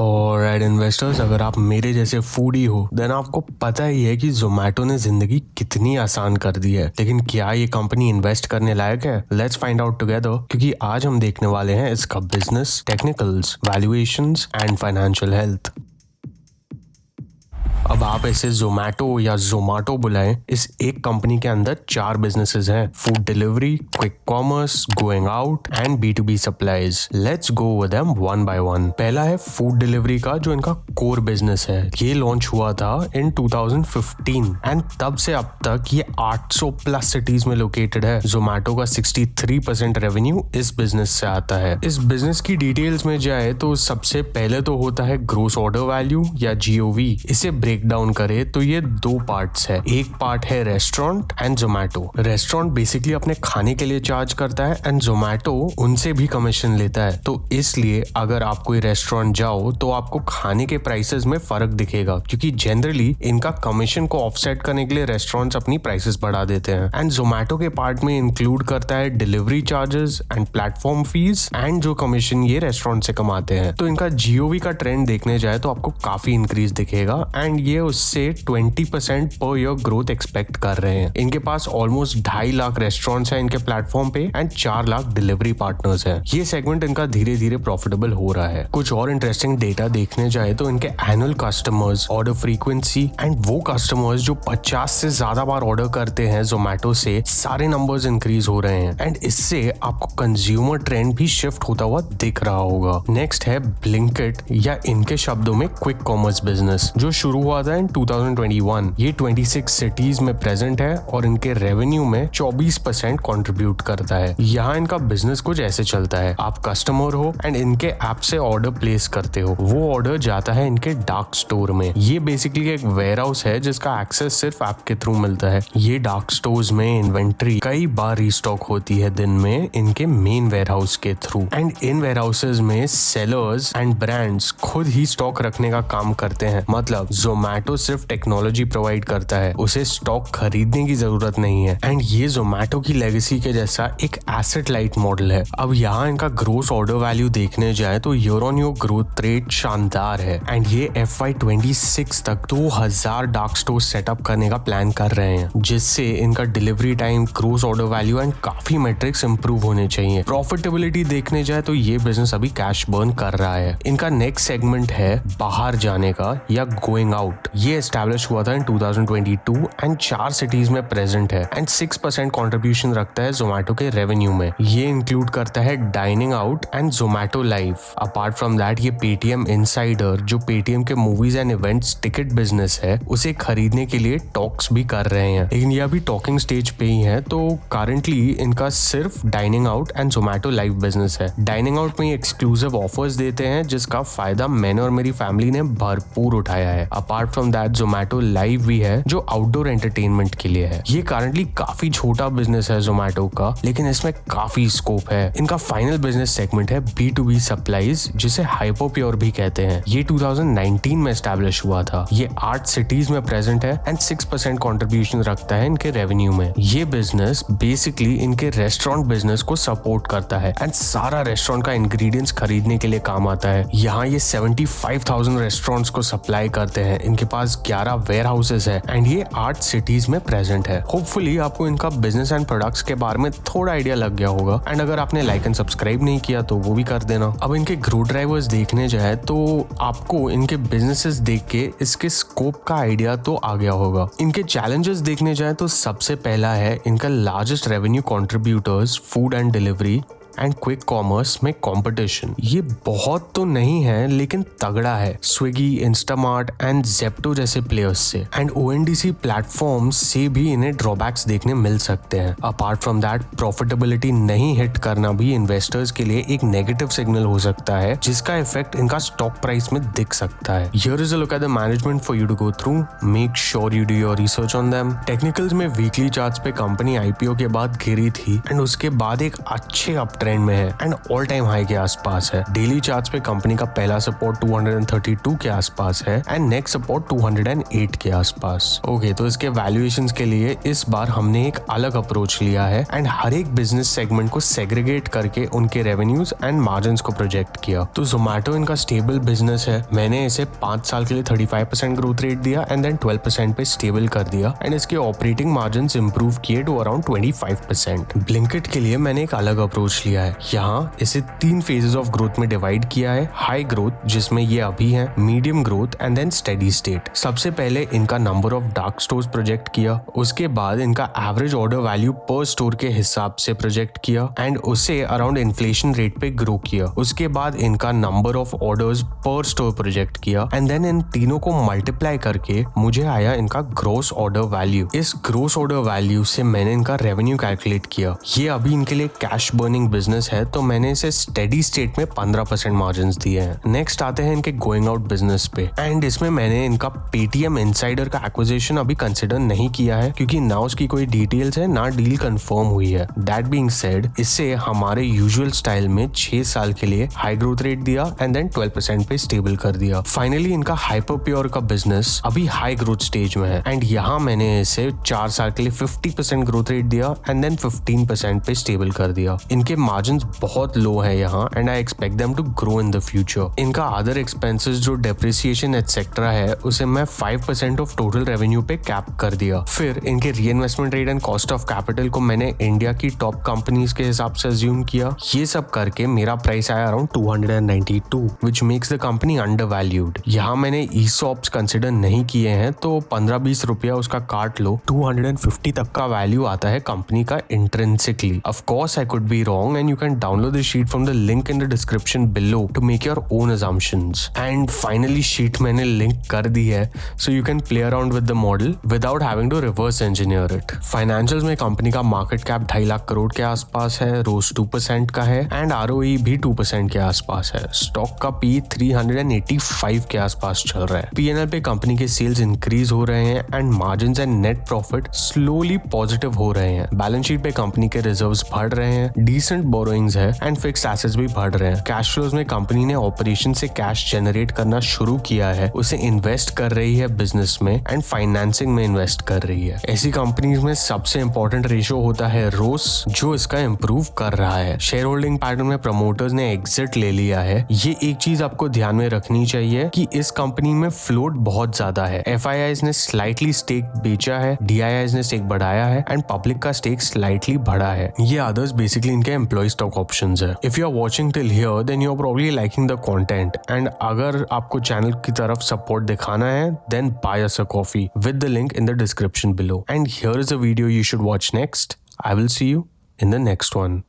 Alright investors, अगर आप मेरे जैसे फूडी हो देन आपको पता ही है कि जोमेटो ने जिंदगी कितनी आसान कर दी है। लेकिन क्या ये कंपनी इन्वेस्ट करने लायक है? लेट्स फाइंड आउट टुगेदर, क्योंकि आज हम देखने वाले हैं इसका business, technicals, valuations and financial health. अब आप इसे जोमेटो या जोमाटो बुलाएं, इस एक कंपनी के अंदर 4 बिजनेसेस हैं: food delivery, quick commerce, going out and B2B supplies. Let's go with them one by one. पहला है फूड डिलीवरी का, जो इनका कोर बिजनेस है। ये लॉन्च हुआ था इन 2015 एंड तब से अब तक ये 800 प्लस सिटीज में लोकेटेड है। जोमेटो का 63% रेवेन्यू इस बिजनेस से आता है। इस बिजनेस की डिटेल्स में जाए तो सबसे पहले तो होता है ग्रोस ऑर्डर वैल्यू या GOV। इसे ब्रेक डाउन करे तो ये 2 पार्ट्स है। एक पार्ट है restaurant and Zomato. Restaurant basically अपने खाने के लिए चार्ज करता है एंड जोमेटो उनसे भी कमीशन लेता है। तो इसलिए अगर आप कोई रेस्टोरेंट जाओ तो आपको खाने के प्राइसेस में फर्क दिखेगा, क्योंकि जनरली इनका कमीशन को ऑफसेट करने के लिए रेस्टोरेंट्स अपनी प्राइसेस बढ़ा देते हैं। एंड जोमेटो के पार्ट में इंक्लूड करता है delivery charges and platform fees and जो कमीशन ये रेस्टोरेंट से कमाते हैं। तो इनका GOV का ट्रेंड देखने जाए तो आपको काफी इंक्रीज दिखेगा एंड ये उससे 20% पर ईयर ग्रोथ एक्सपेक्ट कर रहे हैं। इनके पास ऑलमोस्ट 2.5 लाख रेस्टोरेंट्स हैं इनके प्लेटफॉर्म पे एंड 4 लाख डिलीवरी पार्टनर्स हैं। ये सेगमेंट इनका धीरे धीरे प्रॉफिटेबल हो रहा है। कुछ और इंटरेस्टिंग डेटा देखने जाए तो इनके annual customers, order frequency and वो कस्टमर्स जो 50 से ज्यादा बार ऑर्डर करते हैं जोमेटो से, सारे नंबर्स इंक्रीज हो रहे हैं एंड इससे आपको कंज्यूमर ट्रेंड भी शिफ्ट होता हुआ दिख रहा होगा। नेक्स्ट है ब्लिंकिट या इनके शब्दों में क्विक कॉमर्स बिजनेस, जो शुरू हुआ था इन 2021। ये 26 सिटीज में प्रेजेंट है और इनके रेवेन्यू में 24% कंट्रीब्यूट करता है। यहाँ इनका बिजनेस कुछ ऐसे चलता है: आप कस्टमर हो एंड इनके ऐप से ऑर्डर प्लेस करते हो, वो ऑर्डर जाता है इनके डार्क स्टोर में। ये बेसिकली एक वेयर हाउस है जिसका एक्सेस सिर्फ ऐप के थ्रू मिलता है। ये डार्क स्टोर्स में इन्वेंट्री कई बार रीस्टॉक होती है दिन में इनके मेन वेयर हाउस के थ्रू एंड इन वेयर हाउसेज में सेलर्स एंड ब्रांड्स खुद ही स्टॉक रखने का काम करते हैं। मतलब जोमेटो सिर्फ टेक्नोलॉजी प्रोवाइड करता है, उसे स्टॉक खरीदने की जरूरत नहीं है एंड ये जोमेटो की लेगेसी के जैसा एक एसेट लाइट मॉडल है। अब यहाँ इनका ग्रोस ऑर्डर वैल्यू देखने जाए तो year on year growth rate शानदार है एंड ये FY26 तक 2000 डार्क स्टोर सेटअप करने का प्लान कर रहे हैं, जिससे इनका delivery time, gross order value and काफी मेट्रिक्स इंप्रूव होने चाहिए। प्रॉफिटेबिलिटी देखने जाए तो ये बिजनेस अभी कैश बर्न कर रहा है। इनका नेक्स्ट सेगमेंट है बाहर जाने का या गोइंग आउट। ये एस्टैब्लिश हुआ था इन 2022 एंड 4 सिटीज में प्रेजेंट है एंड 6% कंट्रीब्यूशन रखता है जोमेटो के रेवेन्यू में। ये इंक्लूड करता है dining out and Zomato live. Apart from that ये पेटीएम इनसाइडर, जो पेटीएम के movies and events ticket business है, उसे खरीदने के लिए टॉक्स भी कर रहे हैं, लेकिन ये अभी टॉकिंग स्टेज पे ही है। तो करंटली इनका सिर्फ dining out and Zomato live business है। डाइनिंग आउट में एक्सक्लूसिव ऑफर्स देते हैं जिसका फायदा मैंने और मेरी फैमिली ने भरपूर उठाया है। Apart from that Zomato live भी है जो आउटडोर एंटरटेनमेंट के लिए है। ये करंटली काफी छोटा बिजनेस है जोमेटो का, लेकिन इसमें काफी स्कोप है। इनका फाइनल बिजनेस सेगमेंट है B2B सप्लाईज, जिसे हाइपर प्योर भी कहते हैं। ये 2019 में एस्टैब्लिश हुआ था। ये 8 सिटीज में प्रेजेंट है एंड 6% कंट्रीब्यूशन रखता है इनके रेवेन्यू में। ये बिजनेस बेसिकली इनके रेस्टोरेंट बिजनेस को सपोर्ट करता है एंड सारा रेस्टोरेंट का इंग्रेडिएंट्स खरीदने के लिए काम आता है। यहाँ ये 75,000 रेस्टोरेंट्स को सप्लाई करते हैं। इनके पास 11 वेयर हाउसेस है एंड ये 8 सिटीज में प्रेजेंट है। होपफुली आपको इनका बिजनेस एंड प्रोडक्ट्स के बारे में थोड़ा आइडिया लग गया होगा एंड अगर आपने लाइक एंड सब्सक्राइब नहीं किया तो वो भी कर देना। अब इनके ग्रोथ ड्राइवर्स देखने जाए तो आपको इनके बिजनेसेस देख के इसके स्कोप का आइडिया तो आ गया होगा। इनके चैलेंजेस देखने जाए तो सबसे पहला है इनका largest revenue contributors food and delivery and quick commerce में कंपटीशन। ये बहुत तो नहीं है लेकिन तगड़ा है स्विगी, इंस्टामार्ट एंड जेप्टो जैसे प्लेयर्स से एंड ONDC प्लेटफॉर्म्स से भी इन्हें ड्रॉबैक्स देखने मिल सकते हैं। अपार्ट फ्रॉम दैट प्रॉफिटेबिलिटी नहीं हिट करना भी इन्वेस्टर्स के लिए एक नेगेटिव सिग्नल हो सकता है, जिसका इफेक्ट इनका स्टॉक प्राइस में दिख सकता है। Here is a look at the management for you to go through. Make sure you do your research on them. Technicals में वीकली चार्ट्स पे कंपनी IPO के बाद गिरी थी एंड उसके बाद एक अच्छे अपट्रेंड ट्रेंड में है एंड ऑल टाइम हाई के आसपास है। डेली चार्ट्स पे कंपनी का पहला सपोर्ट 232 के आसपास है एंड नेक्स्ट सपोर्ट 208 के आसपास। ओके, तो इसके वैल्यूएशंस के लिए इस बार हमने एक अलग अप्रोच लिया है एंड हर एक बिजनेस सेगमेंट को सेग्रीगेट करके उनके रेवेन्यूज एंड मार्जिन्स को प्रोजेक्ट किया। तो जोमैटो इनका स्टेबल बिजनेस है, मैंने इसे 5 साल के लिए 35% ग्रोथ रेट दिया एंड देन 12% पे स्टेबल कर दिया एंड इसके ऑपरेटिंग मार्जिन्स इंप्रूव किए टू अराउंड 25%। ब्लिंकिट के लिए मैंने एक अलग अप्रोच लिया है, यहाँ इसे 3 फेजेस ऑफ ग्रोथ में डिवाइड किया है। हाई ग्रोथ जिसमें ये अभी है, medium growth and then steady state. सबसे पहले इनका number of dark stores project किया, उसके बाद इनका average order value per store के हिसाब से प्रोजेक्ट किया एंड उसे अराउंड इन्फ्लेशन रेट पे ग्रो किया। उसके बाद इनका number of orders per store project किया एंड देन इन तीनों को मल्टीप्लाई करके मुझे आया इनका ग्रोस ऑर्डर वैल्यू। इस ग्रोस ऑर्डर वैल्यू से मैंने इनका रेवेन्यू कैलकुलेट किया। ये अभी इनके लिए कैश बर्निंग बिजनेस है, तो मैंने इसे स्टेडी स्टेट में 15% मार्जिन दिए हैं। नेक्स्ट आते हैं इनके गोइंग आउट बिजनेस पे एंड इसमें मैंने इनका पेटीएम इनसाइडर का एक्विजिशन अभी कंसिडर नहीं किया है क्योंकि ना उसकी कोई डिटेल्स है ना डील कंफर्म हुई है। दैट बीइंग सेड, इससे हमारे यूजुअल स्टाइल में 6 साल के लिए हाई ग्रोथ रेट दिया एंड देन 12% पे स्टेबल कर दिया। फाइनली इनका हाइपर प्योर का बिजनेस अभी हाई ग्रोथ स्टेज में है एंड यहाँ मैंने इसे 4 साल के लिए 50% ग्रोथ रेट दिया एंड देन 15% पे स्टेबल कर दिया। इनके मार्जिन्स बहुत लो है यहाँ and I expect them to grow in the future. इनका अदर एक्सपेंसेस जो डेप्रिसिएशन एटसेट्रा है उसे मैं 5% ऑफ टोटल रेवेन्यू पे कैप कर दिया। फिर इनके reinvestment rate and cost of capital को मैंने इंडिया की टॉप कंपनीज के हिसाब से अज्यूम किया। ये सब करके मेरा प्राइस आया around 292 which makes the company undervalued. यहाँ मैंने ईसॉप्स कंसिडर नहीं किए हैं, तो 15-20 रुपया उसका काट लो, 250 तक का वैल्यू आता है कंपनी का intrinsically. Of course I could be wrong and you can download the sheet from the link in the description below to make your own assumptions। And finally sheet मैंने लिंक कर दी है, so you can play around with the model without having to reverse engineer it. Financials में company का market cap 2.5 lakh crore के आसपास है, रोज 2% का है एंड ROE भी 2% के आसपास है। स्टॉक का पी 385 के आसपास चल रहा है। P&L पे कंपनी के सेल्स इंक्रीज हो रहे हैं and margins and net profit slowly positive हो रहे हैं। बैलेंस शीट पे कंपनी के रिजर्व्स बढ़ रहे हैं, डिसेंट बोरोइंग्स है एंड फिक्स्ड एसेट्स भी बढ़ रहे हैं। कैश फ्लोज में कंपनी ने ऑपरेशन से कैश जनरेट करना शुरू किया है, उसे इन्वेस्ट कर रही है बिजनेस में एंड फाइनेंसिंग में इन्वेस्ट कर रही है। ऐसी कंपनीज में सबसे इंपॉर्टेंट रेशियो होता है रोस, जो इसका इंप्रूव कर रहा है। शेयर होल्डिंग पैटर्न में प्रमोटर्स ने एग्जिट ले लिया है। ये एक चीज आपको ध्यान में रखनी चाहिए कि इस कंपनी में फ्लोट बहुत ज्यादा है। FIIs ने स्लाइटली स्टेक बेचा है, DIIs ने स्टेक बढ़ाया है एंड पब्लिक का स्टेक स्लाइटली बढ़ा है। ये अदर्स बेसिकली इनके एम्प्लॉय स्टॉक ऑप्शंस है। If you are watching till here then you are probably liking the content and अगर आपको चैनल की तरफ सपोर्ट दिखाना है then buy us a coffee with the link in the description below. And here is a video you should watch next. I will see you in the next one.